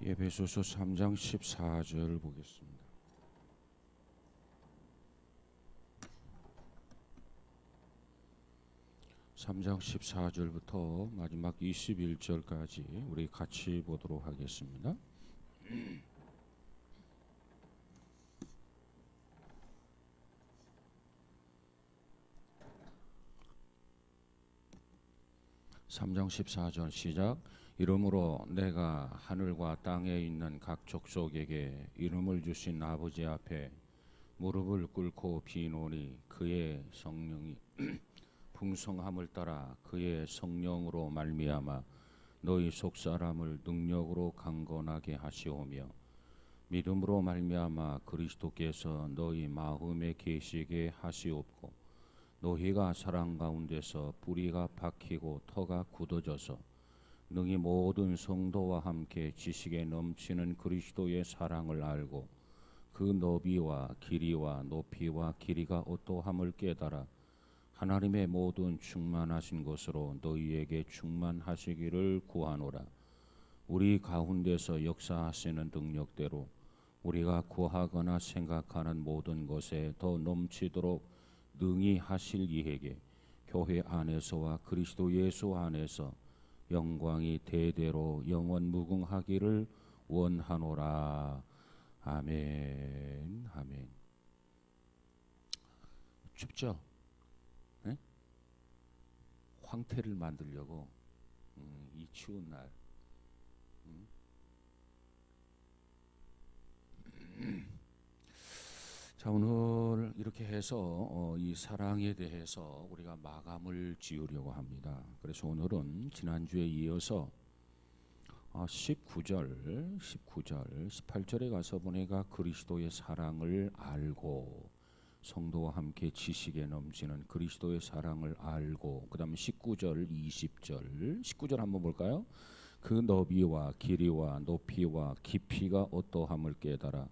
에베소서 3장 14절 보겠습니다. (3장 14절부터) 마지막 21절까지 우리 같이 보도록 하겠습니다. (3장 14절) 시작. 이러므로 내가 하늘과 땅에 있는 각 족속에게 이름을 주신 아버지 앞에 무릎을 꿇고 비노니 그의 성령이 풍성함을 따라 그의 성령으로 말미암아 너희 속사람을 능력으로 강건하게 하시오며 믿음으로 말미암아 그리스도께서 너희 마음에 계시게 하시옵고 너희가 사랑 가운데서 뿌리가 박히고 터가 굳어져서 능히 모든 성도와 함께 지식에 넘치는 그리스도의 사랑을 알고 그 너비와 길이와 높이와 길이가 어떠함을 깨달아 하나님의 모든 충만하신 것으로 너희에게 충만하시기를 구하노라. 우리 가운데서 역사하시는 능력대로 우리가 구하거나 생각하는 모든 것에 더 넘치도록 능히 하실 이에게 교회 안에서와 그리스도 예수 안에서 영광이 대대로 영원 무궁하기를 원하노라. 아멘. 아멘. 춥죠? 네? 황태를 만들려고 이 추운 날 자, 오늘 이렇게 해서 이 사랑에 대해서 우리가 마감을 지으려고 합니다. 그래서 오늘은 지난주에 이어서 19절, 18절에 가서 보니까 그리스도의 사랑을 알고 성도와 함께 지식에 넘치는 그리스도의 사랑을 알고, 그 다음에 19절, 20절, 19절 한번 볼까요? 그 너비와 길이와 높이와 깊이가 어떠함을 깨달아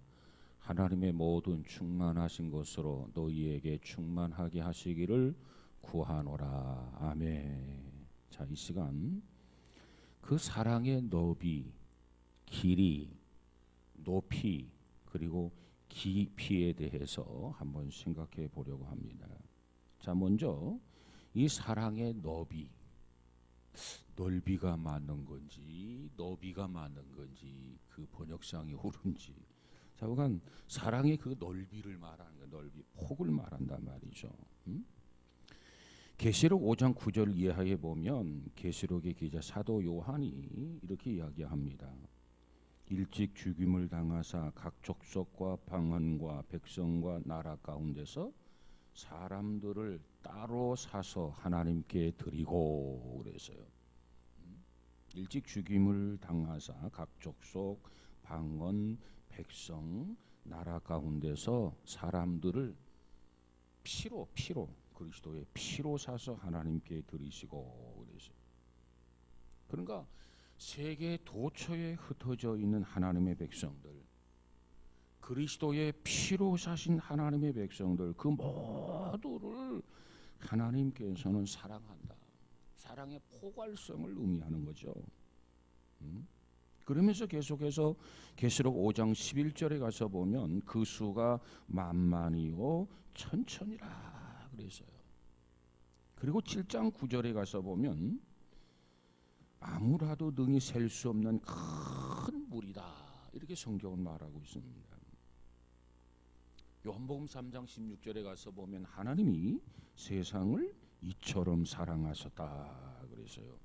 하나님의 모든 충만하신 것으로 너희에게 충만하게 하시기를 구하노라. 아멘. 자, 이 시간 그 사랑의 너비, 길이, 높이, 그리고 깊이에 대해서 한번 생각해 보려고 합니다. 자, 먼저 이 사랑의 너비, 넓이가 맞는 건지 너비가 맞는 건지 그 번역상이 옳은지. 자, 그건 사랑의 그 넓이를 말하는 거, 넓이, 폭을 말한단 말이죠. 계시록 5장 9절 이하에 보면 계시록의 기자 사도 요한이 이렇게 이야기합니다. 일찍 죽임을 당하사 각 족속과 방언과 백성과 나라 가운데서 사람들을 따로 사서 하나님께 드리고 그랬어요. 일찍 죽임을 당하사 각 족속, 방언, 백성, 나라 가운데서 사람들을 피로 그리스도의 피로 사서 하나님께 드리시고 그랬어요. 그러니까 세계 도처에 흩어져 있는 하나님의 백성들, 그리스도의 피로 사신 하나님의 백성들, 그 모두를 하나님께서는 사랑한다. 사랑의 포괄성을 의미하는 거죠. 그러면서 계속해서 계시록 5장 11절에 가서 보면 그 수가 만만이요 천천이라 그랬어요. 그리고 7장 9절에 가서 보면 아무라도 능히 셀 수 없는 큰 물이다 이렇게 성경은 말하고 있습니다. 요한복음 3장 16절에 가서 보면 하나님이 세상을 이처럼 사랑하셨다 그랬어요.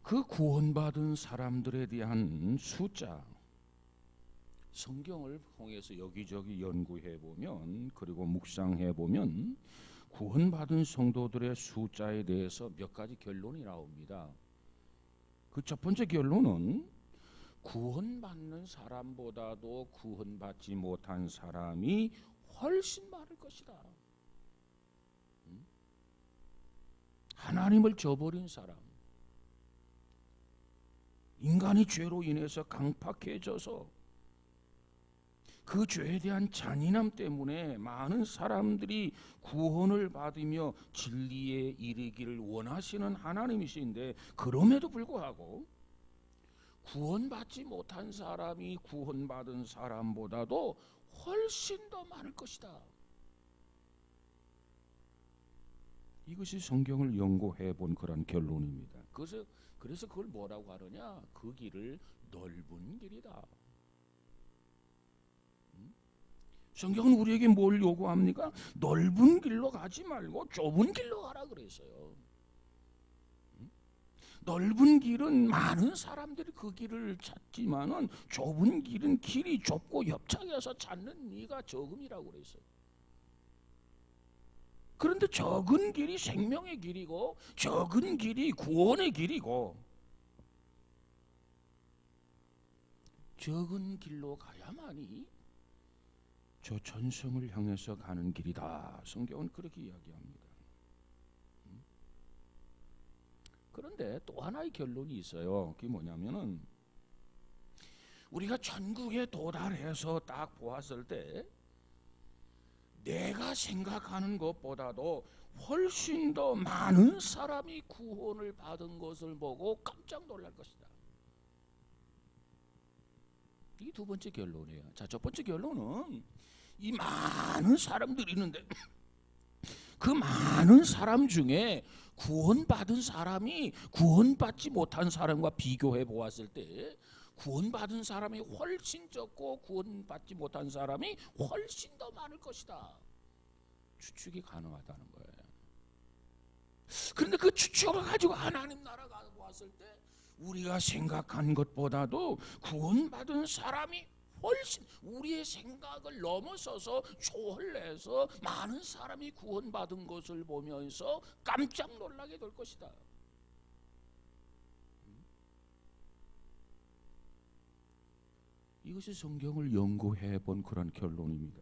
그 구원받은 사람들에 대한 숫자, 성경을 통해서 여기저기 연구해 보면, 그리고 묵상해 보면 구원받은 성도들의 숫자에 대해서 몇 가지 결론이 나옵니다. 그 첫 번째 결론은 구원받는 사람보다도 구원받지 못한 사람이 훨씬 많을 것이다. 하나님을 저버린 사람, 인간이 죄로 인해서 강팍해져서 그 죄에 대한 잔인함 때문에 많은 사람들이 구원을 받으며 진리에 이르기를 원하시는 하나님이신데, 그럼에도 불구하고 구원받지 못한 사람이 구원받은 사람보다도 훨씬 더 많을 것이다. 이것이 성경을 연구해 본 그런 결론입니다. 그래서 그걸 뭐라고 하느냐? 그 길을 넓은 길이다. 성경은 우리에게 뭘 요구합니까? 넓은 길로 가지 말고 좁은 길로 가라 그랬어요. 넓은 길은 많은 사람들이 그 길을 찾지만은 좁은 길은 길이 좁고 협착해서 찾는 이가 적음이라고 그랬어요. 그런데 적은 길이 생명의 길이고 적은 길이 구원의 길이고, 적은 길로 가야만이 저 전성을 향해서 가는 길이다. 성경은 그렇게 이야기합니다. 그런데 또 하나의 결론이 있어요. 그게 뭐냐면은, 우리가 천국에 도달해서 딱 보았을 때 내가 생각하는 것보다도 훨씬 더 많은 사람이 구원을 받은 것을 보고 깜짝 놀랄 것이다. 이게 두 번째 결론이에요. 자, 첫 번째 결론은 이 많은 사람들이 있는데 그 많은 사람 중에 구원받은 사람이 구원받지 못한 사람과 비교해 보았을 때 구원받은 사람이 훨씬 적고 구원받지 못한 사람이 훨씬 더 많을 것이다. 추측이 가능하다는 거예요. 그런데 그 추측을 가지고 하나님 나라가 보았을 때 우리가 생각한 것보다도 구원받은 사람이 훨씬 우리의 생각을 넘어서서 초월해서 많은 사람이 구원받은 것을 보면서 깜짝 놀라게 될 것이다. 이것이 성경을 연구해 본 그런 결론입니다.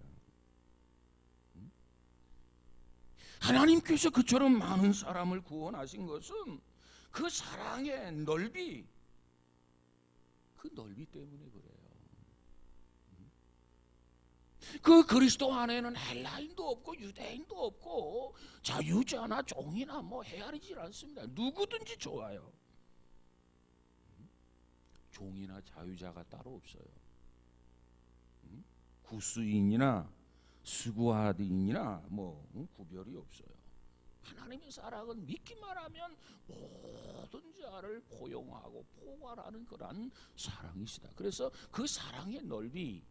하나님께서 그처럼 많은 사람을 구원하신 것은 그 사랑의 넓이, 그 넓이 때문에 그래요. 그 그리스도 안에는 헬라인도 없고 유대인도 없고 자유자나 종이나 뭐 헤아리질 않습니다. 누구든지 좋아요. 종이나 자유자가 따로 없어요. 구스인이나 스구아드인이나 뭐 구별이 없어요. 하나님의 사랑은 믿기만 하면 모든 자를 포용하고 포괄하는 그런 사랑이시다. 그래서 그 사랑의 넓이,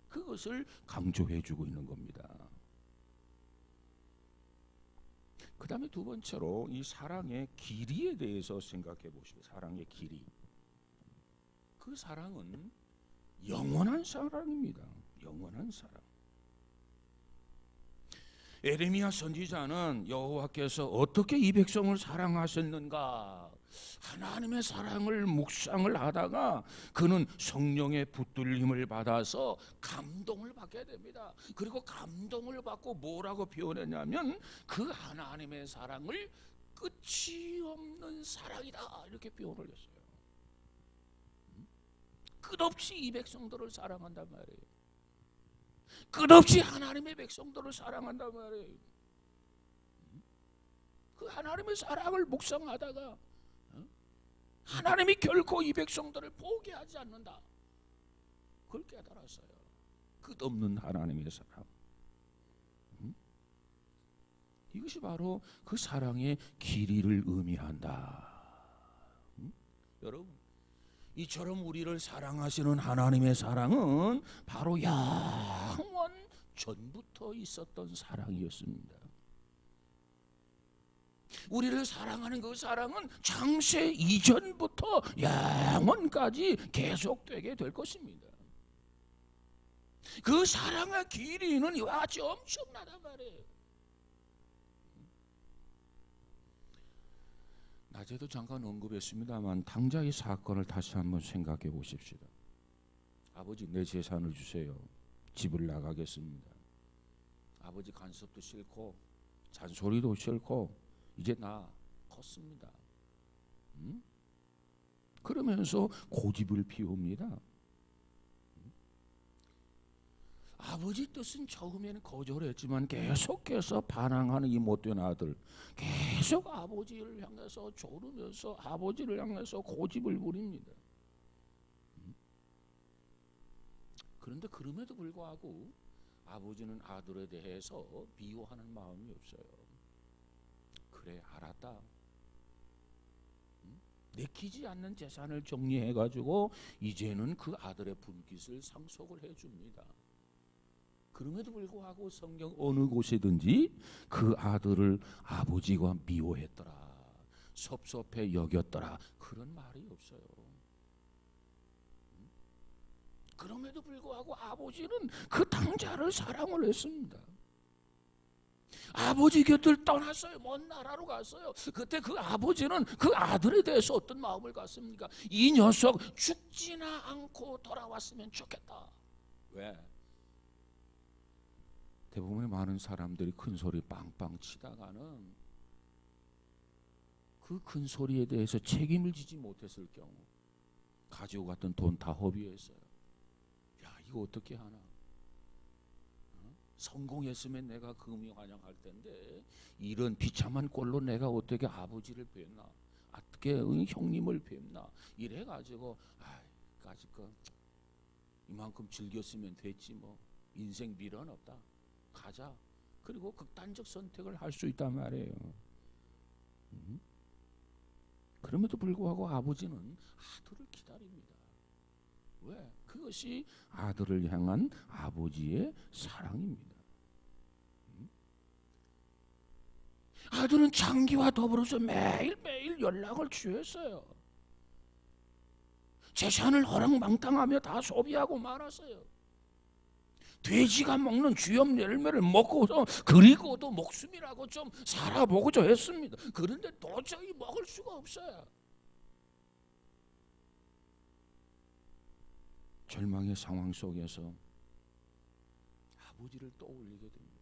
그것을 강조해주고 있는 겁니다. 그 다음에 두 번째로 이 사랑의 길이에 대해서 생각해 보시죠. 사랑의 길이. 그 사랑은 영원한 사랑입니다. 영원한 사랑. 에레미야 선지자는 여호와께서 어떻게 이 백성을 사랑하셨는가, 하나님의 사랑을 묵상을 하다가 그는 성령의 붙들림을 받아서 감동을 받게 됩니다. 그리고 감동을 받고 뭐라고 표현했냐면 그 하나님의 사랑을 끝이 없는 사랑이다, 이렇게 표현을 했어요. 끝없이 이 백성들을 사랑한단 말이에요. 끝없이 하나님의 백성들을 사랑한단 말이에요. 그 하나님의 사랑을 묵상하다가 하나님이 결코 이 백성들을 포기하지 않는다, 그걸 깨달았어요. 끝없는 하나님의 사랑. 이것이 바로 그 사랑의 길이를 의미한다. 여러분, 이처럼 우리를 사랑하시는 하나님의 사랑은 바로 영원 전부터 있었던 사랑이었습니다. 우리를 사랑하는 그 사랑은 창세 이전부터 영원까지 계속되게 될 것입니다. 그 사랑의 길이는 이와 같이 엄청나단 말이에요. 낮에도 잠깐 언급했습니다만 당장 이 사건을 다시 한번 생각해 보십시다. 아버지, 내 재산을 주세요. 집을 나가겠습니다. 아버지 간섭도 싫고 잔소리도 싫고 이제 나 컸습니다. 그러면서 고집을 피웁니다. 아버지 뜻은 처음에는 거절했지만 계속해서 반항하는 이 못된 아들, 계속 아버지를 향해서 조르면서 아버지를 향해서 고집을 부립니다. 그런데 그럼에도 불구하고 아버지는 아들에 대해서 미워하는 마음이 없어요. 그래, 알았다. 내키지 않는 재산을 정리해가지고 이제는 그 아들의 분깃을 상속을 해줍니다. 그럼에도 불구하고 성경 어느 곳이든지 그 아들을 아버지가 미워했더라, 섭섭해 여겼더라, 그런 말이 없어요. 그럼에도 불구하고 아버지는 그 당자를 사랑을 했습니다. 아버지 곁을 떠났어요. 먼 나라로 갔어요. 그때 그 아버지는 그 아들에 대해서 어떤 마음을 갖습니까? 이 녀석 죽지나 않고 돌아왔으면 좋겠다. 왜? 대부분의 많은 사람들이 큰 소리 빵빵 치다가는 그 큰 소리에 대해서 책임을 지지 못했을 경우 가지고 갔던 돈 다 허비했어요. 야, 이거 어떻게 하나? 성공했으면 내가 금이환영할 텐데 이런 비참한 꼴로 내가 어떻게 아버지를 뵙나, 어떻게 형님을 뵙나, 이래가지고 까짓 거 이만큼 즐겼으면 됐지 뭐, 인생 미련 없다, 가자. 그리고 극단적 선택을 할 수 있단 말이에요. 그럼에도 불구하고 아버지는 아들을 기다립니다. 왜? 그것이 아들을 향한 아버지의 사랑입니다. 아들은 장기와 더불어서 매일매일 연락을 취했어요. 재산을 허랑방탕하며 다 소비하고 말았어요. 돼지가 먹는 쥐염 열매를 먹고서 그리고도 목숨이라고 좀 살아보고자 했습니다. 그런데 도저히 먹을 수가 없어요. 절망의 상황 속에서 아버지를 떠올리게 됩니다.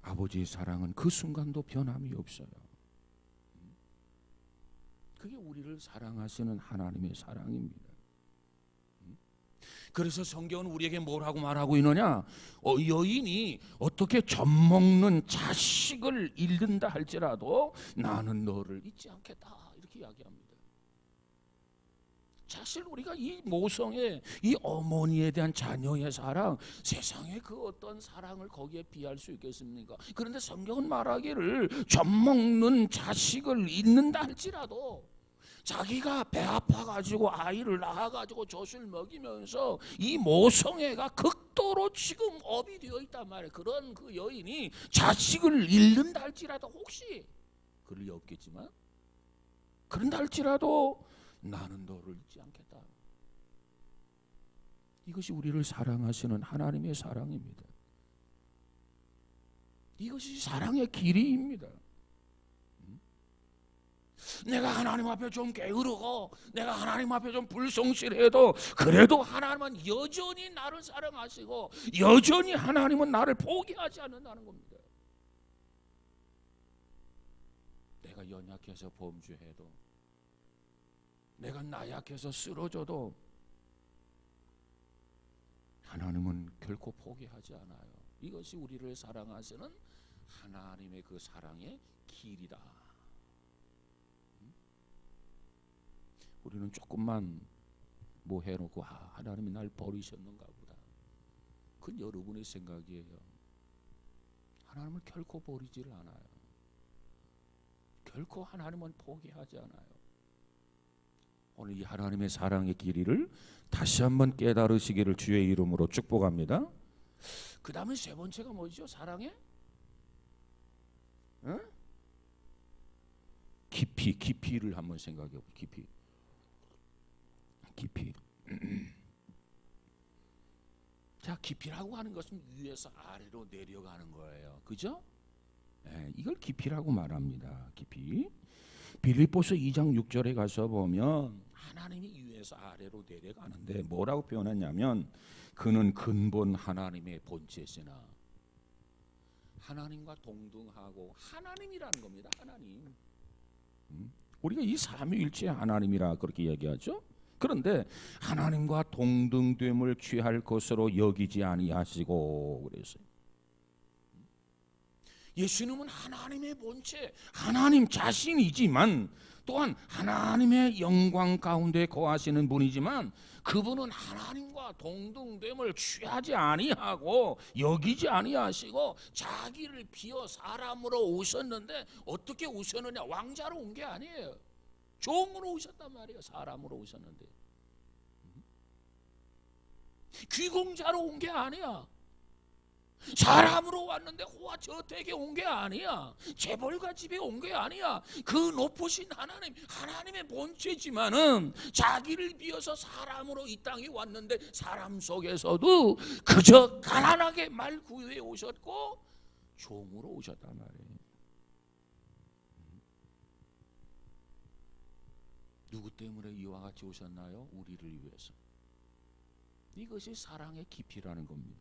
아버지의 사랑은 그 순간도 변함이 없어요. 그게 우리를 사랑하시는 하나님의 사랑입니다. 그래서 성경은 우리에게 뭐라고 말하고 있느냐? 여인이 어떻게 젖먹는 자식을 잃는다 할지라도 나는 너를 잊지 않겠다, 이렇게 이야기합니다. 사실 우리가 이 모성의 이 어머니에 대한 자녀의 사랑, 세상의 그 어떤 사랑을 거기에 비할 수 있겠습니까? 그런데 성경은 말하기를 젖먹는 자식을 잃는다 할지라도 자기가 배 아파가지고 아이를 낳아가지고 젖을 먹이면서 이 모성애가 극도로 지금 업이 되어 있단 말이에요. 그런 그 여인이 자식을 잃는다 할지라도, 혹시 그럴 리 없겠지만 그런다 할지라도 나는 너를 잊지 않겠다. 이것이 우리를 사랑하시는 하나님의 사랑입니다. 이것이 사랑의 길이입니다. 내가 하나님 앞에 좀 게으르고 내가 하나님 앞에 좀 불성실해도 그래도 하나님은 여전히 나를 사랑하시고 여전히 하나님은 나를 포기하지 않는다는 겁니다. 내가 연약해서 범죄해도, 내가 나약해서 쓰러져도 하나님은 결코 포기하지 않아요. 이것이 우리를 사랑하시는 하나님의 그 사랑의 길이다. 우리는 조금만 뭐 해놓고 하나님이 날 버리셨는가 보다. 그건 여러분의 생각이에요. 하나님은 결코 버리지를 않아요. 결코 하나님은 포기하지 않아요. 오늘 이 하나님의 사랑의 길이를 다시 한번 깨달으시기를 주의 이름으로 축복합니다. 그 다음에 세 번째가 뭐죠? 사랑의 깊이를 한번 생각해 보세요. 깊이. 자, 깊이라고 하는 것은 위에서 아래로 내려가는 거예요. 그죠? 이걸 깊이라고 말합니다. 깊이. 빌립보서 2장 6절에 가서 보면 하나님이 위에서 아래로 내려가는데 뭐라고 표현했냐면 그는 근본 하나님의 본체시나 하나님과 동등하고 하나님이라는 겁니다. 하나님. 우리가 이 삼위일체 하나님이라 그렇게 얘기하죠. 그런데 하나님과 동등됨을 취할 것으로 여기지 아니하시고 그랬어요. 예수님은 하나님의 본체, 하나님 자신이지만 또한 하나님의 영광 가운데 거하시는 분이지만 그분은 하나님과 동등됨을 취하지 아니하고 여기지 아니하시고 자기를 비어 사람으로 오셨는데 어떻게 오셨느냐? 왕자로 온 게 아니에요. 종으로 오셨단 말이에요. 사람으로 오셨는데 귀공자로 온 게 아니야. 사람으로 왔는데 호화 저택에 온 게 아니야. 재벌가 집에 온 게 아니야. 그 높으신 하나님, 하나님의 본체지만은 자기를 비워서 사람으로 이 땅에 왔는데 사람 속에서도 그저 가난하게 말 구유해 오셨고 종으로 오셨단 말이에요. 누구 때문에 이와 같이 오셨나요? 우리를 위해서. 이것이 사랑의 깊이라는 겁니다.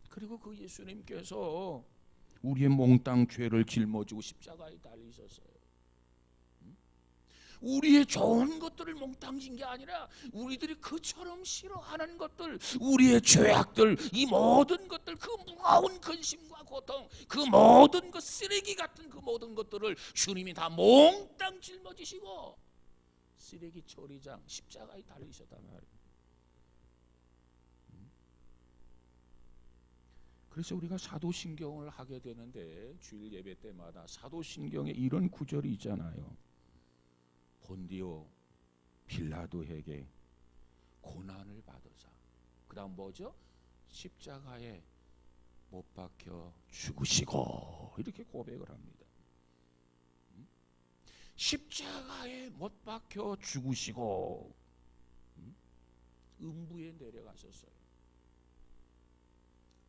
그리고 그 예수님께서 우리의 몽땅 죄를 짊어지고 십자가에 달리셨어요. 우리의 좋은 것들을 몽땅 진 게 아니라 우리들이 그처럼 싫어하는 것들, 우리의 죄악들, 이 모든 것들, 그 무거운 근심과 고통, 그 모든 것, 쓰레기 같은 그 모든 것들을 주님이 다 몽땅 짊어지시고 쓰레기 처리장 십자가에 달리셨단 말이에요. 그래서 우리가 사도신경을 하게 되는데 주일 예배 때마다 사도신경에 이런 구절이 있잖아요. 본디오 빌라도에게 고난을 받으사 그 다음 뭐죠? 십자가에 못 박혀 죽으시고 이렇게 고백을 합니다. 십자가에 못 박혀 죽으시고 음부에 내려가셨어요.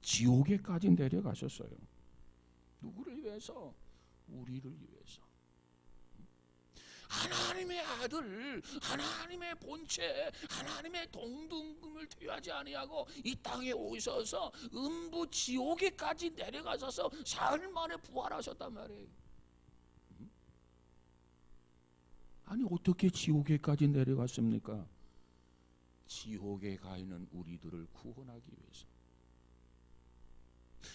지옥에까지 내려가셨어요. 누구를 위해서? 우리를 위해서. 하나님의 아들, 하나님의 본체, 하나님의 동등금을 퇴하지 아니하고 이 땅에 오셔서 음부 지옥에까지 내려가셔서 사흘 만에 부활하셨단 말이에요. 아니 어떻게 지옥에까지 내려갔습니까? 지옥에 가 있는 우리들을 구원하기 위해서.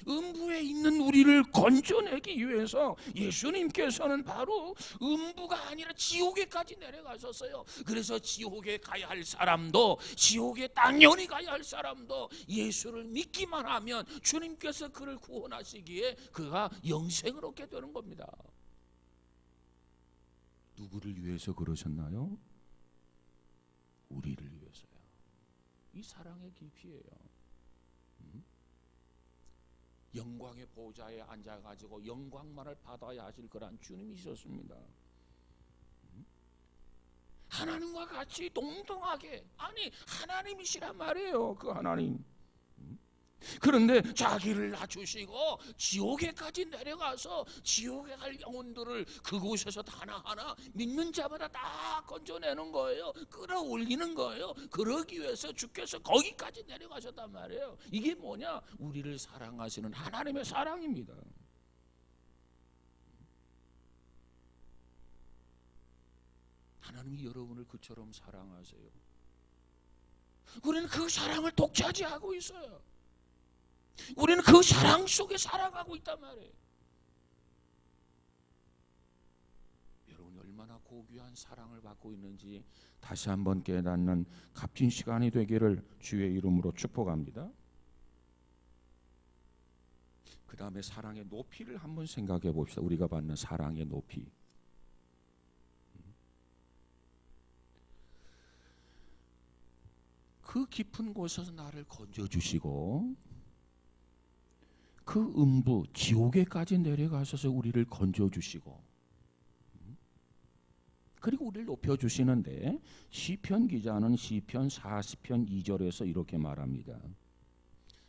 음부에 있는 우리를 건져내기 위해서 예수님께서는 바로 음부가 아니라 지옥에까지 내려가셨어요. 그래서 지옥에 가야 할 사람도, 지옥에 당연히 가야 할 사람도 예수를 믿기만 하면 주님께서 그를 구원하시기에 그가 영생을 얻게 되는 겁니다. 누구를 위해서 그러셨나요? 우리를 위해서요. 이 사랑의 깊이예요. 영광의 보좌에 앉아가지고 영광만을 받아야 하실 거란 주님이셨습니다. 하나님과 같이 동등하게, 아니 하나님이시란 말이에요. 그 하나님. 그런데 자기를 낮추시고 지옥에까지 내려가서 지옥에 갈 영혼들을 그곳에서 하나하나 믿는 자마다 다 건져내는 거예요. 끌어올리는 거예요. 그러기 위해서 주께서 거기까지 내려가셨단 말이에요. 이게 뭐냐? 우리를 사랑하시는 하나님의 사랑입니다. 하나님이 여러분을 그처럼 사랑하세요. 우리는 그 사랑을 독차지하고 있어요. 우리는 그 사랑 속에 살아가고 있단 말이에요. 여러분이 얼마나 고귀한 사랑을 받고 있는지 다시 한번 깨닫는 값진 시간이 되기를 주의 이름으로 축복합니다. 그 다음에 사랑의 높이를 한번 생각해 봅시다. 우리가 받는 사랑의 높이. 그 깊은 곳에서 나를 건져주시고 그 음부 지옥에까지 내려가셔서 우리를 건져주시고 그리고 우리를 높여주시는데 시편 기자는 시편 40편 2절에서 이렇게 말합니다.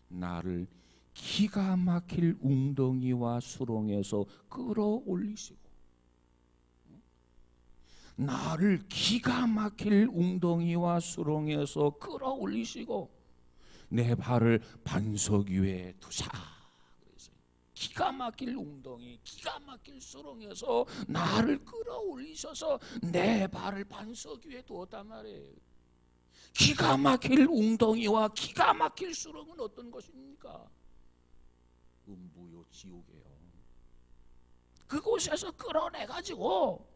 나를 기가 막힐 웅덩이와 수렁에서 끌어올리시고 나를 기가 막힐 웅덩이와 수렁에서 끌어올리시고 내 발을 반석 위에 두사. 기가 막힐 웅덩이, 기가 막힐 수렁에서 나를 끌어올리셔서 내 발을 반석 위에 두었단 말이에요. 기가 막힐 웅덩이와 기가 막힐 수렁은 어떤 것입니까? 음부요, 지옥이에요. 그곳에서 끌어내가지고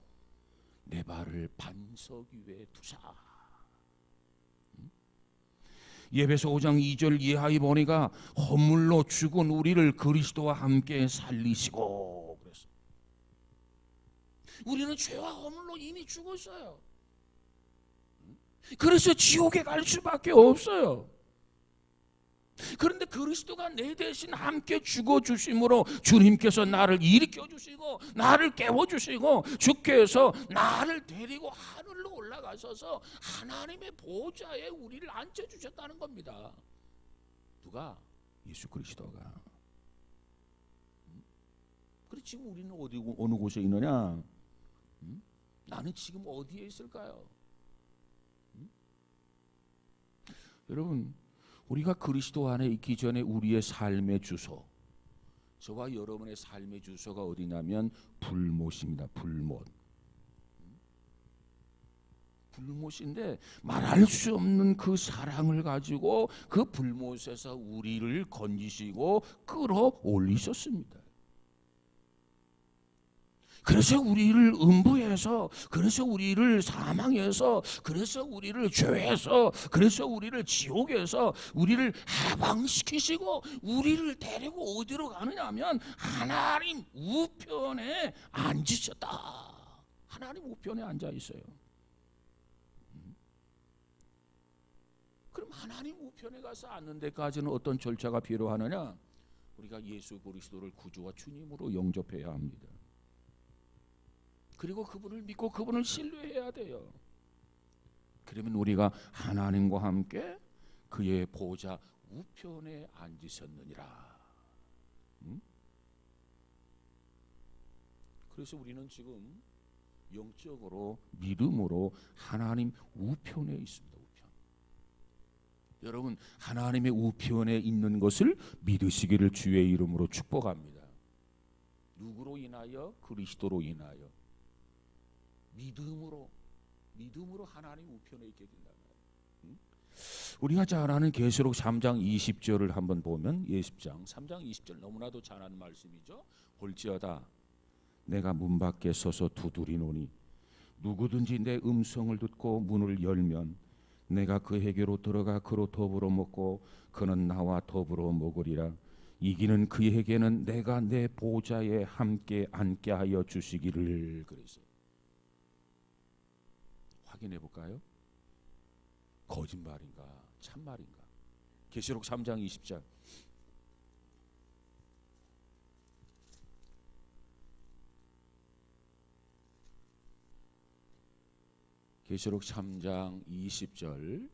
내 발을 반석 위에 두사. 에베소 5장 2절 이하에 보니까 허물로 죽은 우리를 그리스도와 함께 살리시고 그랬어요. 우리는 죄와 허물로 이미 죽었어요. 그래서 지옥에 갈 수밖에 없어요. 그런데 그리스도가 내 대신 함께 죽어주심으로 주님께서 나를 일으켜주시고 나를 깨워주시고 주께서 나를 데리고 하늘로 올라가셔서 하나님의 보좌에 우리를 앉혀주셨다는 겁니다. 누가? 예수 그리스도가. 그래 지금 우리는 어느 곳에 있느냐? 나는 지금 어디에 있을까요? 여러분, 우리가 그리스도 안에 있기 전에 우리의 삶의 주소, 저와 여러분의 삶의 주소가 어디냐면 불못입니다. 불못인데 말할 수 없는 그 사랑을 가지고 그 불못에서 우리를 건지시고 끌어올리셨습니다. 그래서 우리를 음부에서, 그래서 우리를 사망에서, 그래서 우리를 죄에서, 그래서 우리를 지옥에서 우리를 해방시키시고 우리를 데리고 어디로 가느냐 하면 하나님 우편에 앉으셨다. 하나님 우편에 앉아 있어요. 그럼 하나님 우편에 가서 앉는 데까지는 어떤 절차가 필요하느냐? 우리가 예수 그리스도를 구주와 주님으로 영접해야 합니다. 그리고 그분을 믿고 그분을 신뢰해야 돼요. 그러면 우리가 하나님과 함께 그의 보좌 우편에 앉으셨느니라. 그래서 우리는 지금 영적으로 믿음으로 하나님 우편에 있습니다. 우편. 여러분, 하나님의 우편에 있는 것을 믿으시기를 주의 이름으로 축복합니다. 누구로 인하여? 그리스도로 인하여. 믿음으로 하나님 우편에 있게 된다. 우리가 잘 아는 계시록 3장 20절을 한번 보면, 예습장 3장 20절 너무나도 잘 아는 말씀이죠. 볼지어다 내가 문 밖에 서서 두드리노니 누구든지 내 음성을 듣고 문을 열면 내가 그에게로 들어가 그로 더불어 먹고 그는 나와 더불어 먹으리라. 이기는 그에게는 내가 내 보좌에 함께 앉게 하여 주시기를. 그랬어요. 확인해 볼까요? 거짓말인가 참말인가? 계시록 3장 20절. 계시록 3장 20절.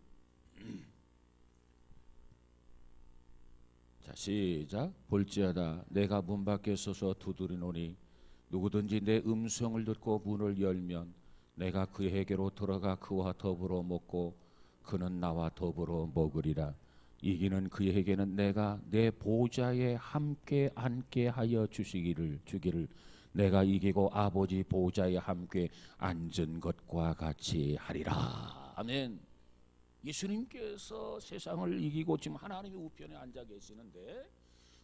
자, 시작. 볼지어다 내가 문 밖에 서서 두드리노니 누구든지 내 음성을 듣고 문을 열면 내가 그에게로 들어가 그와 더불어 먹고 그는 나와 더불어 먹으리라. 이기는 그에게는 내가 내 보좌에 함께 앉게 하여 주기를. 내가 이기고 아버지 보좌에 함께 앉은 것과 같이 하리라. 아멘. 예수님께서 세상을 이기고 지금 하나님의 우편에 앉아 계시는데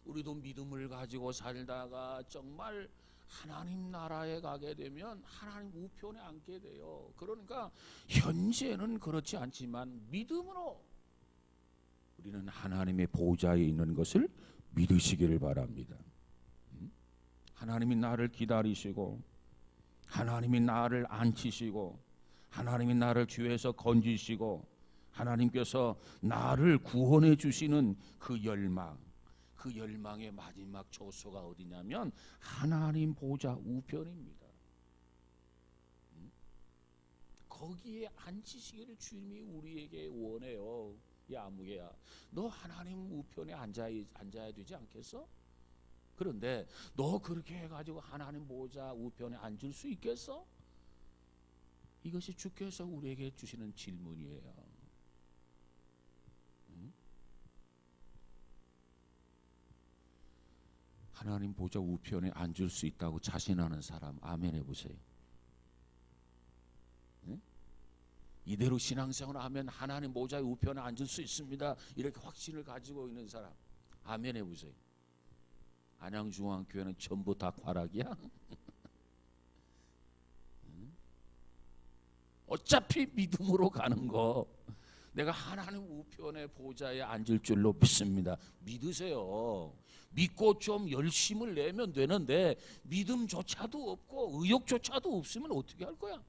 우리도 믿음을 가지고 살다가 정말 하나님 나라에 가게 되면 하나님 우편에 앉게 돼요. 그러니까 현재는 그렇지 않지만 믿음으로 우리는 하나님의 보좌에 있는 것을 믿으시기를 바랍니다. 하나님이 나를 기다리시고 하나님이 나를 앉히시고 하나님이 나를 죄에서 건지시고 하나님께서 나를 구원해 주시는 그 열망, 그 열망의 마지막 초소가 어디냐면 하나님 보좌 우편입니다. 거기에 앉히시기를 주님이 우리에게 원해요. 야 아무개야, 너 하나님 우편에 앉아야 되지 않겠어? 그런데 너 그렇게 해가지고 하나님 보좌 우편에 앉을 수 있겠어? 이것이 주께서 우리에게 주시는 질문이에요. 하나님 보좌 우편에 앉을 수 있다고 자신하는 사람 아멘 해보세요. 네? 이대로 신앙생활을 하면 하나님 보좌 우편에 앉을 수 있습니다, 이렇게 확신을 가지고 있는 사람 아멘 해보세요. 안양중앙교회는 전부 다 과락이야? 어차피 믿음으로 가는 거, 내가 하나님 우편의 보좌에 앉을 줄로 믿습니다. 믿으세요. 믿고 좀 열심을 내면 되는데 믿음조차도 없고 의욕조차도 없으면 어떻게 할 거야?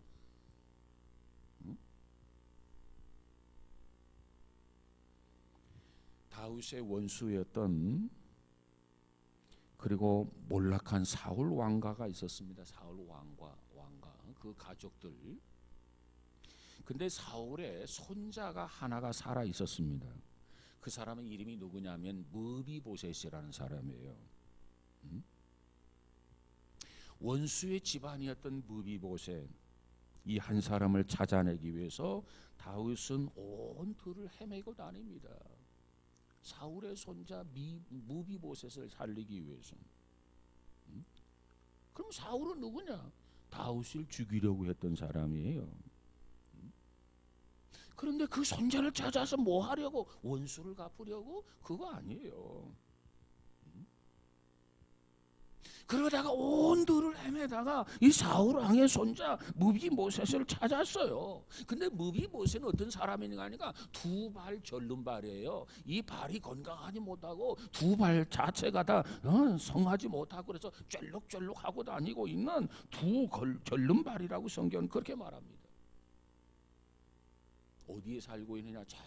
다윗의 원수였던 그리고 몰락한 사울 왕가가 있었습니다. 사울 왕가 그 가족들. 근데 사울의 손자가 하나가 살아 있었습니다. 그 사람의 이름이 누구냐면 무비보셋이라는 사람이에요. 원수의 집안이었던 무비보셋, 이 한 사람을 찾아내기 위해서 다윗은 온 들을 헤매고 다닙니다. 사울의 손자 무비보셋을 살리기 위해서. 그럼 사울은 누구냐? 다윗을 죽이려고 했던 사람이에요. 그런데 그 손자를 찾아서 뭐 하려고? 원수를 갚으려고? 그거 아니에요. 그러다가 온 들을 헤매다가 이 사울 왕의 손자 무비보셋을 찾았어요. 근데 무비보셋은 어떤 사람이냐 하니까 두 발 절름발이에요. 이 발이 건강하지 못하고 두 발 자체가 다 성하지 못하고 그래서 쫄룩쫄룩하고 다니고 있는 두 절름발이라고 성경은 그렇게 말합니다. 어디에 살고 있느냐? 저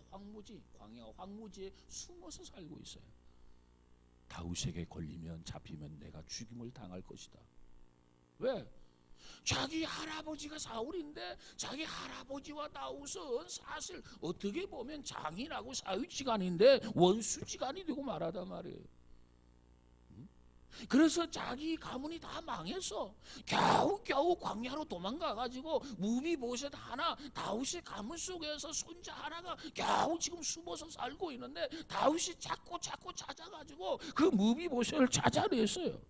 황무지, 광야 황무지에 숨어서 살고 있어요. 다윗에게 걸리면 잡히면 내가 죽임을 당할 것이다. 왜? 자기 할아버지가 사울인데 자기 할아버지와 다윗은 사실 어떻게 보면 장인하고 사위지간인데 원수지간이 되고 말하단 말이에요. 그래서 자기 가문이 다 망해서 겨우 광야로 도망가가지고 무비보셋 하나, 다윗의 가문 속에서 손자 하나가 겨우 지금 숨어서 살고 있는데 다윗이 자꾸 찾아가지고 그 무비보셋을 찾아냈어요.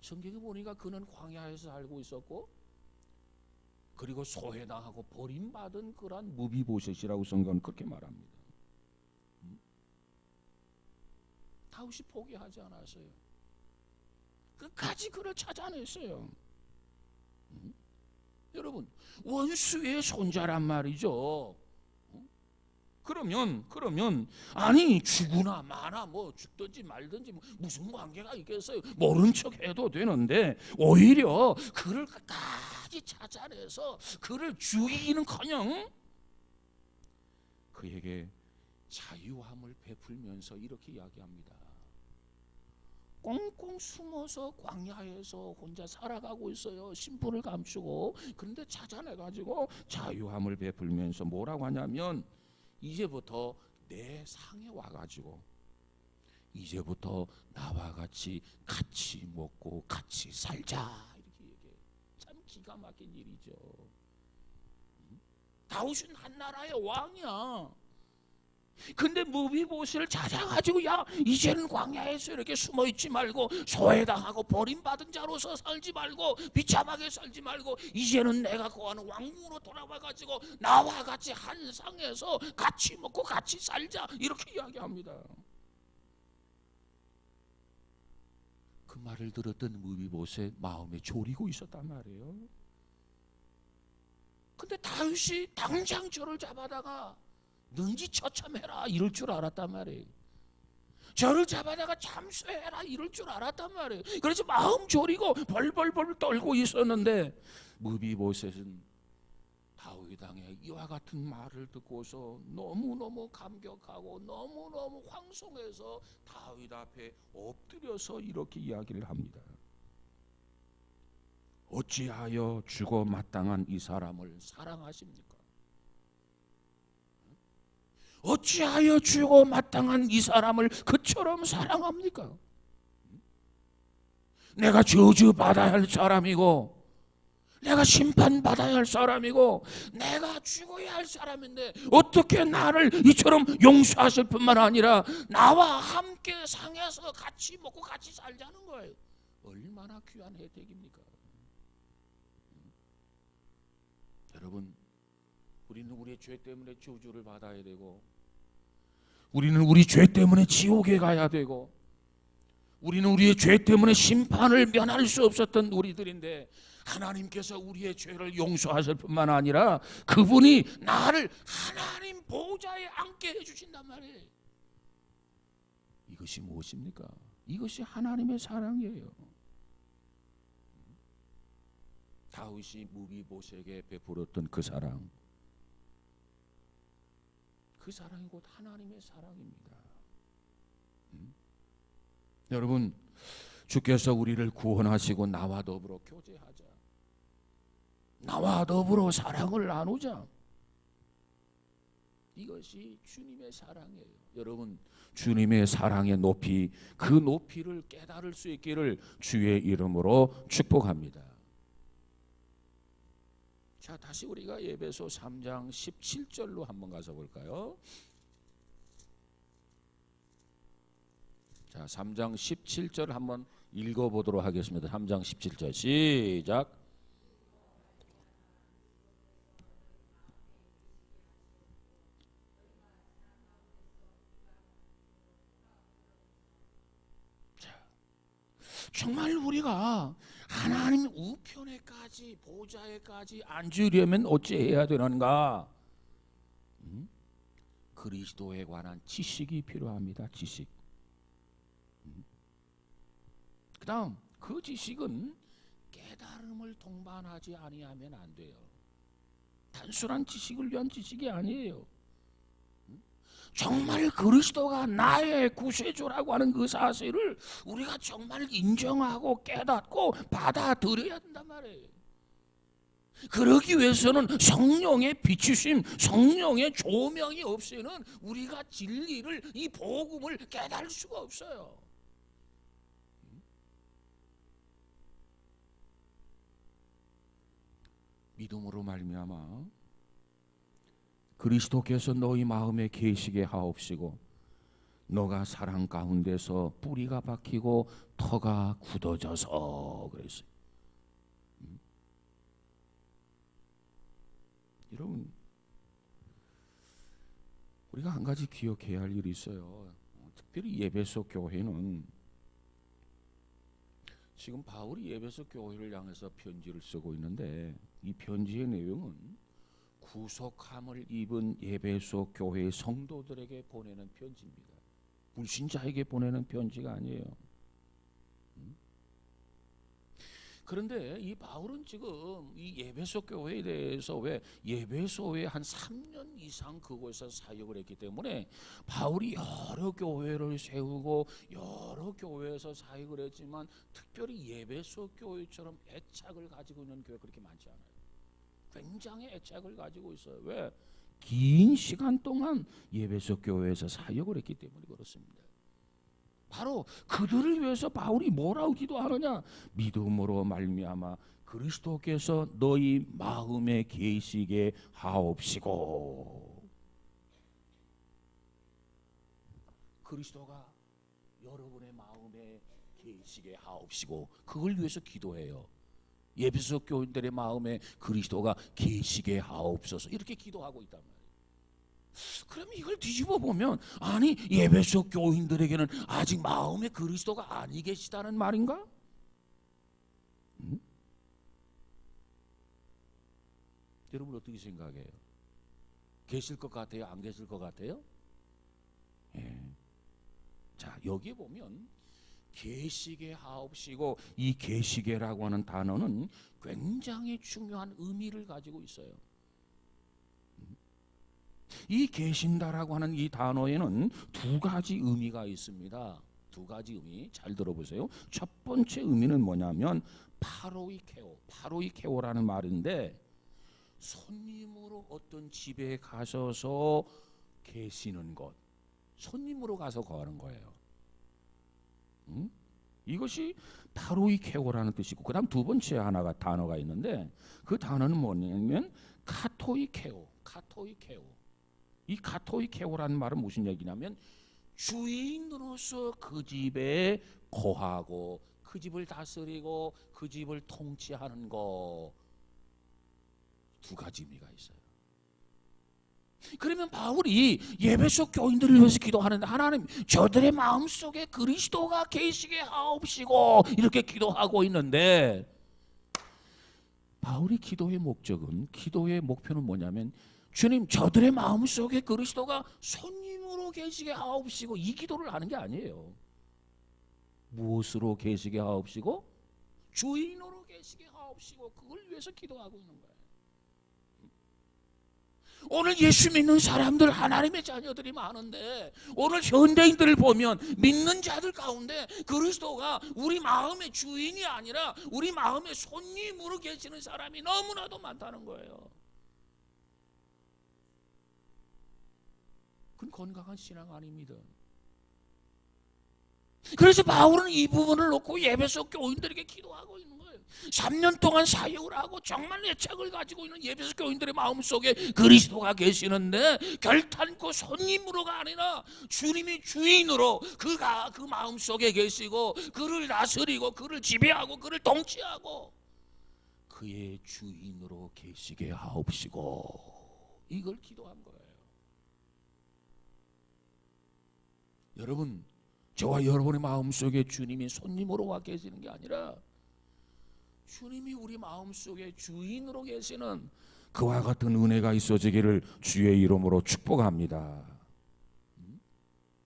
성경에 보니까 그는 광야에서 살고 있었고 그리고 소외당하고 버림받은 그러한 무비보셋이라고 성경은 그렇게 말합니다. 다윗이 포기하지 않았어요. 끝까지 그를 찾아냈어요. 여러분, 원수의 손자란 말이죠. 그러면 아니 죽으나 마나 뭐 죽든지 말든지 뭐 무슨 관계가 있겠어요? 모른 척 해도 되는데 오히려 그를 끝까지 찾아내서 그를 죽이기는커녕 그에게 자유함을 베풀면서 이렇게 이야기합니다. 꽁꽁 숨어서 광야에서 혼자 살아가고 있어요. 신분을 감추고. 그런데 찾아내가지고 자유함을 베풀면서 뭐라고 하냐면 이제부터 내 상에 와가지고 이제부터 나와 같이 먹고 같이 살자 이렇게 얘기해요. 참 기가 막힌 일이죠. 다윗은 한 나라의 왕이야. 근데 무비보셋을 찾아가지고 야 이제는 광야에서 이렇게 숨어있지 말고 소외당하고 버림받은 자로서 살지 말고 비참하게 살지 말고 이제는 내가 거하는 왕궁으로 돌아와가지고 나와 같이 한 상에서 같이 먹고 같이 살자 이렇게 이야기합니다. 그 말을 들었던 무비보셋 마음에 졸이고 있었단 말이에요. 근데 다윗이 당장 저를 잡아다가 능지 처참해라 이럴 줄 알았단 말이에요. 저를 잡아다가 참수해라 이럴 줄 알았단 말이에요. 그래서 마음 졸이고 벌벌벌 떨고 있었는데 무비보셋은 다윗 왕의 이와 같은 말을 듣고서 너무너무 감격하고 너무너무 황송해서 다윗 앞에 엎드려서 이렇게 이야기를 합니다. 어찌하여 죽어 마땅한 이 사람을 사랑하십니까? 어찌하여 죽어 마땅한 이 사람을 그처럼 사랑합니까? 내가 저주받아야 할 사람이고 내가 심판받아야 할 사람이고 내가 죽어야 할 사람인데 어떻게 나를 이처럼 용서하실 뿐만 아니라 나와 함께 상해서 같이 먹고 같이 살자는 거예요. 얼마나 귀한 혜택입니까? 여러분, 우리는 우리의 죄 때문에 저주를 받아야 되고, 우리는 우리 죄 때문에 지옥에 가야 되고, 우리는 우리의 죄 때문에 심판을 면할 수 없었던 우리들인데 하나님께서 우리의 죄를 용서하실 뿐만 아니라 그분이 나를 하나님 보좌에 앉게 해주신단 말이에요. 이것이 무엇입니까? 이것이 하나님의 사랑이에요. 다윗이 무비보셋에게 베풀었던 그 사랑, 그 사랑이 곧 하나님의 사랑입니다. 여러분, 주께서 우리를 구원하시고 나와 더불어 교제하자, 나와 더불어 사랑을 나누자, 이것이 주님의 사랑이에요. 여러분, 주님의 사랑의 높이, 그 높이를 깨달을 수 있기를 주의 이름으로 축복합니다. 자, 다시 우리가 에베소 3장 17절로 한번 가서 볼까요? 자, 3장 17절 한번 읽어보도록 하겠습니다. 3장 17절 시작. 자, 정말 우리가 하나님 우편에까지 보좌에까지 앉으려면 어찌해야 되는가? 그리스도에 관한 지식이 필요합니다. 지식. 그 다음 그 지식은 깨달음을 동반하지 아니하면 안 돼요. 단순한 지식을 위한 지식이 아니에요. 정말 그리스도가 나의 구세주라고 하는 그 사실을 우리가 정말 인정하고 깨닫고 받아들여야 한단 말이에요. 그러기 위해서는 성령의 비추심, 성령의 조명이 없이는 우리가 진리를, 이 복음을 깨달을 수가 없어요. 믿음으로 말미암아 그리스도께서 너희 마음에 계시게 하옵시고 너가 사랑 가운데서 뿌리가 박히고 터가 굳어져서 그랬어요. 여러분, 우리가 한 가지 기억해야 할 일이 있어요. 특별히 에베소 교회는 지금 바울이 에베소 교회를 향해서 편지를 쓰고 있는데 이 편지의 내용은 구속함을 입은 에베소 교회의 성도들에게 보내는 편지입니다. 불신자에게 보내는 편지가 아니에요. 그런데 이 바울은 지금 이 에베소 교회에 대해서 왜 에베소에 한 3년 이상 그곳에서 사역을 했기 때문에 바울이 여러 교회를 세우고 여러 교회에서 사역을 했지만 특별히 에베소 교회처럼 애착을 가지고 있는 교회 그렇게 많지 않아요. 굉장히 애착을 가지고 있어요. 왜? 긴 시간 동안 에베소 교회에서 사역을 했기 때문에 그렇습니다. 바로 그들을 위해서 바울이 뭐라고 기도하느냐? 믿음으로 말미암아 그리스도께서 너희 마음에 계시게 하옵시고. 그리스도가 여러분의 마음에 계시게 하옵시고, 그걸 위해서 기도해요. 에베소 교인들의 마음에 그리스도가 계시게 하옵소서, 이렇게 기도하고 있단 말이에요. 그럼 이걸 뒤집어 보면 아니 에베소 교인들에게는 아직 마음에 그리스도가 아니 계시다는 말인가? 여러분 어떻게 생각해요? 계실 것 같아요? 안 계실 것 같아요? 예. 자, 여기 보면 계시게 하옵시고, 이 계시게라고 하는 단어는 굉장히 중요한 의미를 가지고 있어요. 이 계신다라고 하는 이 단어에는 두 가지 의미가 있습니다. 두 가지 의미 잘 들어보세요. 첫 번째 의미는 뭐냐면 파로이케오라는 말인데, 손님으로 어떤 집에 가셔서 계시는 것, 손님으로 가서 거하는 거예요. 이것이 바로 이 케오라는 뜻이고, 그다음 두 번째 하나가 단어가 있는데 그 단어는 뭐냐면 카토이케오. 카토이케오. 이 카토이케오라는 말은 무슨 얘기냐면 주인으로서 그 집에 거하고 그 집을 다스리고 그 집을 통치하는 거, 두 가지 의미가 있어요. 그러면 바울이 예배소 교인들을 위해서 기도하는데, 하나님 저들의 마음속에 그리스도가 계시게 하옵시고 이렇게 기도하고 있는데, 바울이 기도의 목표는 뭐냐면 주님 저들의 마음속에 그리스도가 손님으로 계시게 하옵시고, 이 기도를 하는 게 아니에요. 무엇으로 계시게 하옵시고? 주인으로 계시게 하옵시고, 그걸 위해서 기도하고 있는 거예요. 오늘 예수 믿는 사람들, 하나님의 자녀들이 많은데 오늘 현대인들을 보면 믿는 자들 가운데 그리스도가 우리 마음의 주인이 아니라 우리 마음의 손님으로 계시는 사람이 너무나도 많다는 거예요. 그건 건강한 신앙 아닙니다. 그래서 바울은 이 부분을 놓고 예배소 교인들에게 기도하고 있는 거예요. 3년 동안 사역을 하고 정말 애착을 가지고 있는 예배소 교인들의 마음속에 그리스도가 계시는데, 결탄코 손님으로가 아니라 주님이 주인으로 그 마음속에 계시고 그를 다스리고 그를 지배하고 그를 통치하고 그의 주인으로 계시게 하옵시고, 이걸 기도한 거예요. 여러분, 저와 여러분의 마음속에 주님이 손님으로 와 계시는 게 아니라 주님이 우리 마음속에 주인으로 계시는 그와 같은 은혜가 있어지기를 주의 이름으로 축복합니다.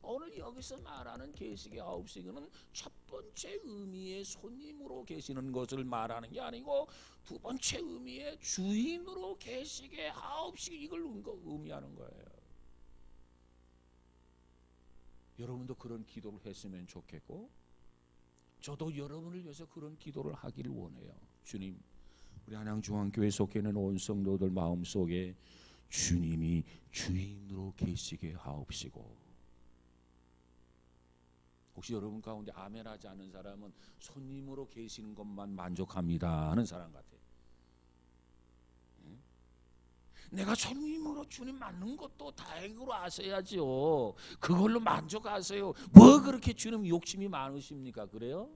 오늘 여기서 말하는 계시게 하옵시고는 첫 번째 의미의 손님으로 계시는 것을 말하는 게 아니고 두 번째 의미의 주인으로 계시게 하옵시고, 이걸 의미하는 거예요. 여러분도 그런 기도를 했으면 좋겠고, 저도 여러분을 위해서 그런 기도를 하기를 원해요. 주님, 우리 한양중앙교회 속해 있는 온 성도들 마음속에 주님이 주인으로 계시게 하옵시고. 혹시 여러분 가운데 아멘하지 않은 사람은 손님으로 계시는 것만 만족합니다 하는 사람 같아요. 내가 손님으로 주님 맞는 것도 다행으로 아셔야지요. 그걸로 만족하세요. 뭐 그렇게 주님 욕심이 많으십니까? 그래요?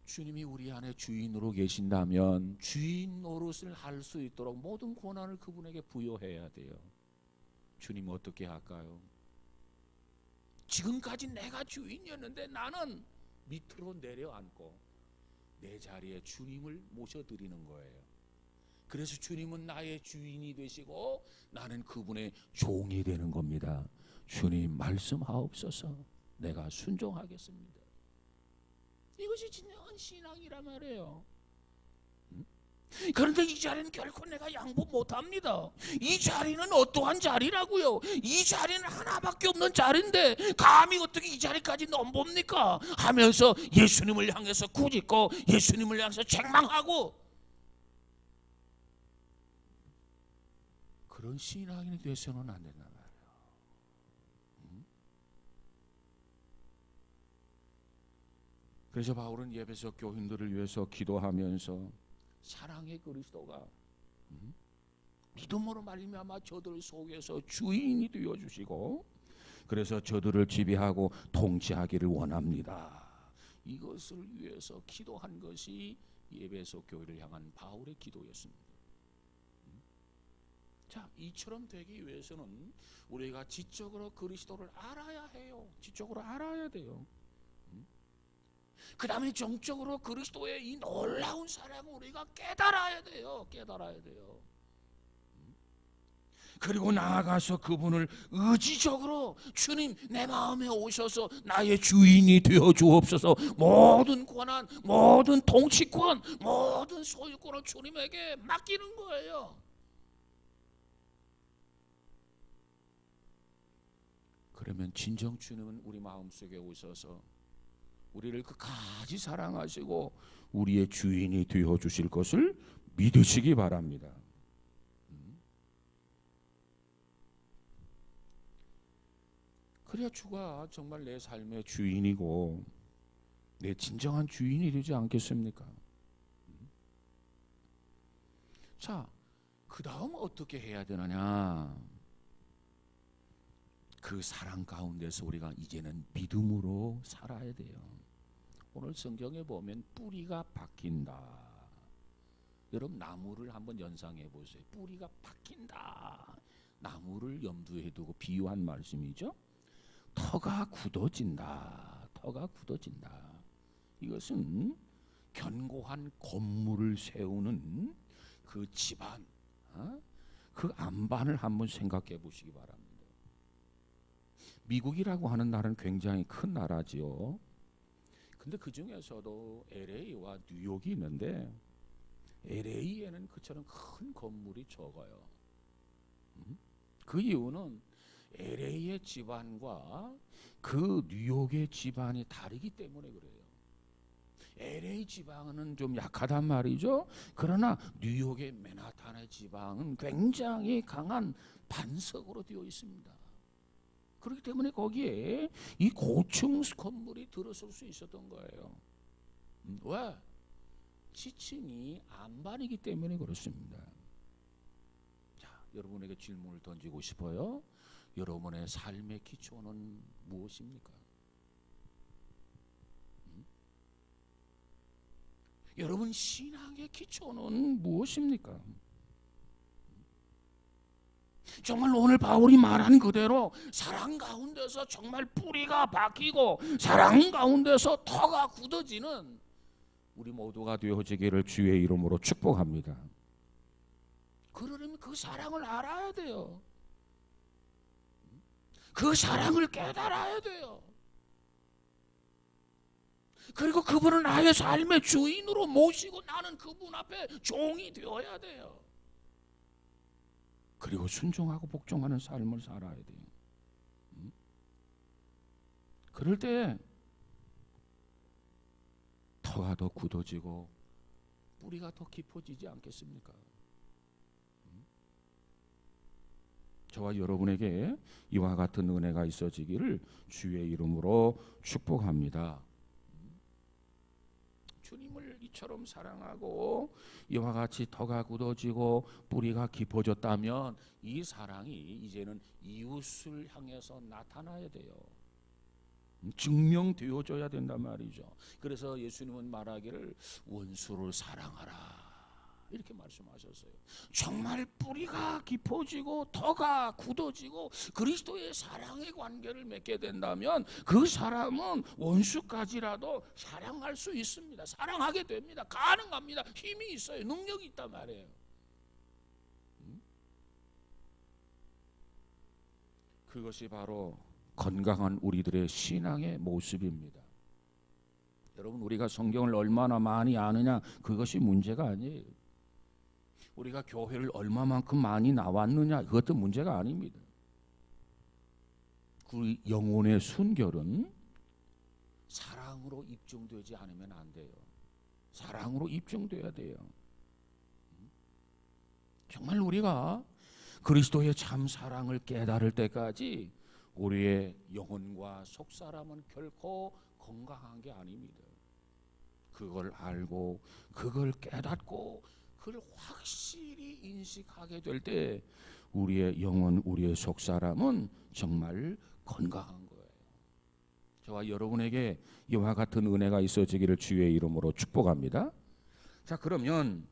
주님이 우리 안에 주인으로 계신다면 주인 노릇을 할 수 있도록 모든 권한을 그분에게 부여해야 돼요. 주님 어떻게 할까요? 지금까지 내가 주인이었는데 나는 밑으로 내려앉고 내 자리에 주님을 모셔드리는 거예요. 그래서 주님은 나의 주인이 되시고 나는 그분의 종이 되는 겁니다. 주님 말씀하옵소서, 내가 순종하겠습니다. 이것이 진정한 신앙이란 말이에요. 그런데 이 자리는 결코 내가 양보 못합니다. 이 자리는 어떠한 자리라고요? 이 자리는 하나밖에 없는 자리인데 감히 어떻게 이 자리까지 넘봅니까? 하면서 예수님을 향해서 꾸짖고 예수님을 향해서 책망하고, 그런 신앙인이 되어서는 안 된단 말이에요. 그래서 바울은 예배소 교인들을 위해서 기도하면서 사랑의 그리스도가 믿음으로 말미암아 저들 속에서 주인이 되어 주시고 그래서 저들을 지배하고 통치하기를 원합니다. 이것을 위해서 기도한 것이 예배소 교회를 향한 바울의 기도였습니다. 자, 이처럼 되기 위해서는 우리가 지적으로 그리스도를 알아야 해요. 지적으로 알아야 돼요. 그 다음에 정적으로 그리스도의 이 놀라운 사랑을 우리가 깨달아야 돼요. 깨달아야 돼요. 그리고 나아가서 그분을 의지적으로 주님 내 마음에 오셔서 나의 주인이 되어 주옵소서, 모든 권한, 모든 통치권, 모든 소유권을 주님에게 맡기는 거예요. 그러면 진정 주님은 우리 마음속에 오셔서 우리를 끝까지 사랑하시고 우리의 주인이 되어 주실 것을 믿으시기 바랍니다. 그래야 주가 정말 내 삶의 주인이고 내 진정한 주인이 되지 않겠습니까? 자, 그 다음 어떻게 해야 되느냐? 그 사랑 가운데서 우리가 이제는 믿음으로 살아야 돼요. 오늘 성경에 보면 뿌리가 박힌다. 여러분 나무를 한번 연상해 보세요. 뿌리가 박힌다. 나무를 염두에 두고 비유한 말씀이죠. 터가 굳어진다. 터가 굳어진다. 이것은 견고한 건물을 세우는 그 집안, 그 안반을 한번 생각해 보시기 바랍니다. 미국이라고 하는 나라는 굉장히 큰 나라지요. 근데 그 중에서도 LA와 뉴욕이 있는데 LA에는 그처럼 큰 건물이 적어요. 그 이유는 LA의 집안과 그 뉴욕의 집안이 다르기 때문에 그래요. LA 지방은 좀 약하단 말이죠. 그러나 뉴욕의 맨하탄의 지방은 굉장히 강한 반석으로 되어 있습니다. 그렇기 때문에 거기에 이 고층 건물이 들어설 수 있었던 거예요. 왜? 지층이 안반이기 때문에 그렇습니다. 자, 여러분에게 질문을 던지고 싶어요. 여러분의 삶의 기초는 무엇입니까? 여러분 신앙의 기초는 무엇입니까? 정말 오늘 바울이 말한 그대로 사랑 가운데서 정말 뿌리가 박히고 사랑 가운데서 터가 굳어지는 우리 모두가 되어지기를 주의 이름으로 축복합니다. 그러려면 그 사랑을 알아야 돼요. 그 사랑을 깨달아야 돼요. 그리고 그분을 나의 삶의 주인으로 모시고 나는 그분 앞에 종이 되어야 돼요. 그리고 순종하고 복종하는 삶을 살아야 돼요. 그럴 때 터가 더 굳어지고 뿌리가 더 깊어지지 않겠습니까? 저와 여러분에게 이와 같은 은혜가 있어지기를 주의 이름으로 축복합니다. 주님을 이처럼 사랑하고 이와 같이 터가 굳어지고 뿌리가 깊어졌다면 이 사랑이 이제는 이웃을 향해서 나타나야 돼요. 증명되어져야 된단 말이죠. 그래서 예수님은 말하기를 원수를 사랑하라 이렇게 말씀하셨어요. 정말 뿌리가 깊어지고 터가 굳어지고 그리스도의 사랑의 관계를 맺게 된다면 그 사람은 원수까지라도 사랑할 수 있습니다. 사랑하게 됩니다. 가능합니다. 힘이 있어요. 능력이 있단 말이에요. 그것이 바로 건강한 우리들의 신앙의 모습입니다. 여러분 우리가 성경을 얼마나 많이 아느냐 그것이 문제가 아니에요. 우리가 교회를 얼마만큼 많이 나왔느냐 그것도 문제가 아닙니다. 그 영혼의 순결은 사랑으로 입증되지 않으면 안 돼요. 사랑으로 입증돼야 돼요. 정말 우리가 그리스도의 참 사랑을 깨달을 때까지 우리의 영혼과 속사람은 결코 건강한 게 아닙니다. 그걸 알고 그걸 깨닫고 그걸 확실히 인식하게 될 때 우리의 영혼, 우리의 속사람은 정말 건강한 거예요. 저와 여러분에게 이와 같은 은혜가 있어지기를 주의 이름으로 축복합니다. 자, 그러면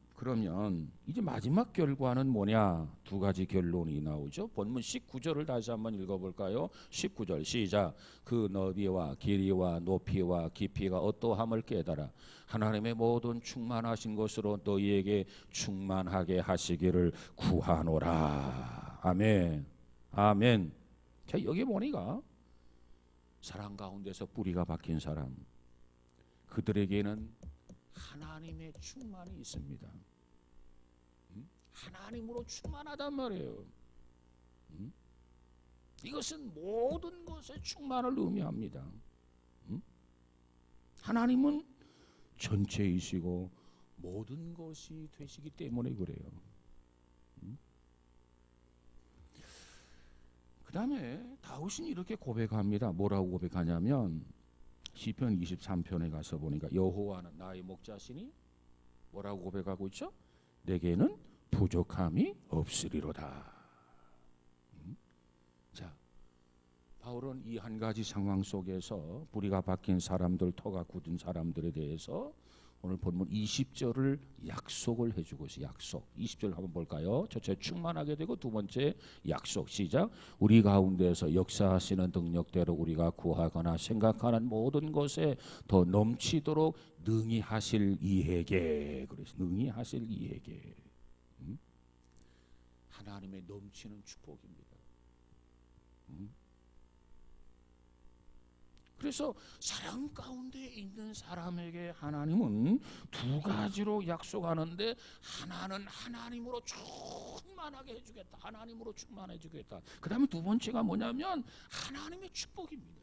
이제 마지막 결과는 뭐냐? 두 가지 결론이 나오죠. 본문 19절을 다시 한번 읽어볼까요? 19절 시작. 그 너비와 길이와 높이와 깊이가 어떠함을 깨달아 하나님의 모든 충만하신 것으로 너희에게 충만하게 하시기를 구하노라. 아멘. 아멘. 자, 여기 보니까 사랑 가운데서 뿌리가 박힌 사람, 그들에게는 하나님의 충만이 있습니다. 하나님으로 충만하단 말이에요. 이것은 모든 것에 충만을 의미합니다. 하나님은 전체이시고 모든 것이 되시기 때문에 그래요. 그다음에 다윗은 이렇게 고백합니다. 뭐라고 고백하냐면 시편 23편에 가서 보니까 여호와는 나의 목자시니 뭐라고 고백하고 있죠? 내게는 부족함이 없으리로다. 자, 바울은 이 한 가지 상황 속에서 뿌리가 박힌 사람들, 터가 굳은 사람들에 대해서 오늘 본문 20절을 약속을 해주고 있어요. 약속. 20절 한번 볼까요? 첫째 충만하게 되고 두 번째 약속. 시작. 우리 가운데서 역사하시는 능력대로 우리가 구하거나 생각하는 모든 것에 더 넘치도록 능히 하실 이에게. 그래서 능히 하실 이에게. 하나님의 넘치는 축복입니다. 그래서 사랑 가운데 있는 사람에게 하나님은 두 가지로 약속하는데, 하나는 하나님으로 충만하게 해주겠다. 하나님으로 충만해 주겠다. 그 다음에 두 번째가 뭐냐면 하나님의 축복입니다.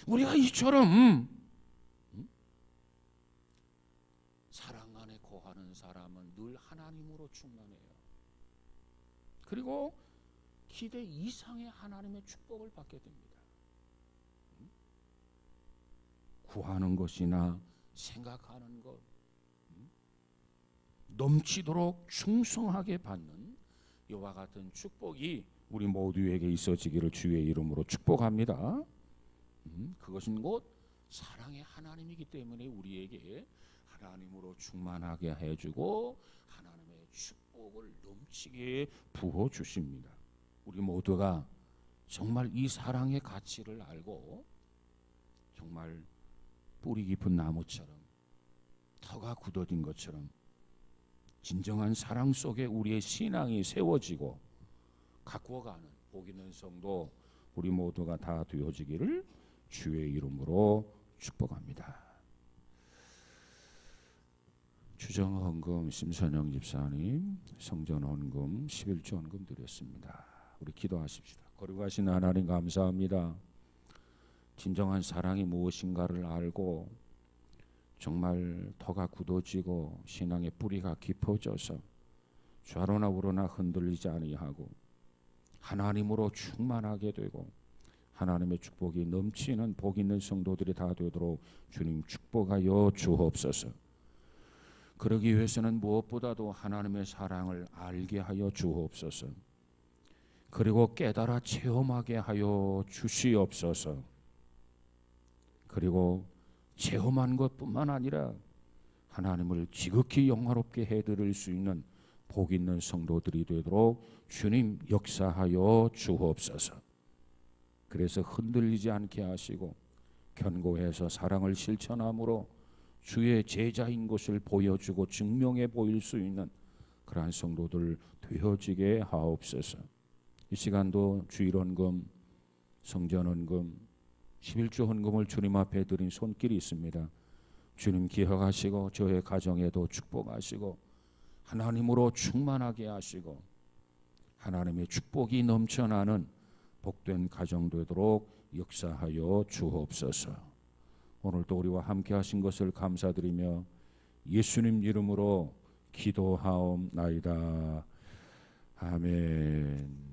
우리가 이처럼 사랑 안에 거하는 사람은 늘 하나님으로 충만해요. 그리고 기대 이상의 하나님의 축복을 받게 됩니다. 구하는 것이나 생각하는 것, 넘치도록 충성하게 받는 이와 같은 축복이 우리 모두에게 있어지기를 주의 이름으로 축복합니다. 그것은 곧 사랑의 하나님이기 때문에 우리에게 하나님으로 충만하게 해주고 하나님의 축복을 넘치게 부어 주십니다. 우리 모두가 정말 이 사랑의 가치를 알고 정말 뿌리 깊은 나무처럼 터가 굳어진 것처럼 진정한 사랑 속에 우리의 신앙이 세워지고 가꾸어가는 복 있는 성도 우리 모두가 다 되어지기를 주의 이름으로 축복합니다. 주정헌금 심선영 집사님 성전헌금 11조 헌금 드렸습니다. 우리 기도하십시다. 거룩하신 하나님 감사합니다. 진정한 사랑이 무엇인가를 알고 정말 터가 굳어지고 신앙의 뿌리가 깊어져서 좌로나 우로나 흔들리지 아니하고 하나님으로 충만하게 되고 하나님의 축복이 넘치는 복 있는 성도들이 다 되도록 주님 축복하여 주옵소서. 그러기 위해서는 무엇보다도 하나님의 사랑을 알게 하여 주옵소서. 그리고 깨달아 체험하게 하여 주시옵소서. 그리고 체험한 것뿐만 아니라 하나님을 지극히 영화롭게 해드릴 수 있는 복 있는 성도들이 되도록 주님 역사하여 주옵소서. 그래서 흔들리지 않게 하시고 견고해서 사랑을 실천함으로 주의 제자인 것을 보여주고 증명해 보일 수 있는 그러한 성도들 되어지게 하옵소서. 이 시간도 주일헌금, 성전헌금, 11조 헌금을 주님 앞에 드린 손길이 있습니다. 주님 기억하시고 저의 가정에도 축복하시고 하나님으로 충만하게 하시고 하나님의 축복이 넘쳐나는 복된 가정 되도록 역사하여 주옵소서. 오늘도 우리와 함께 하신 것을 감사드리며 예수님 이름으로 기도하옵나이다. 아멘.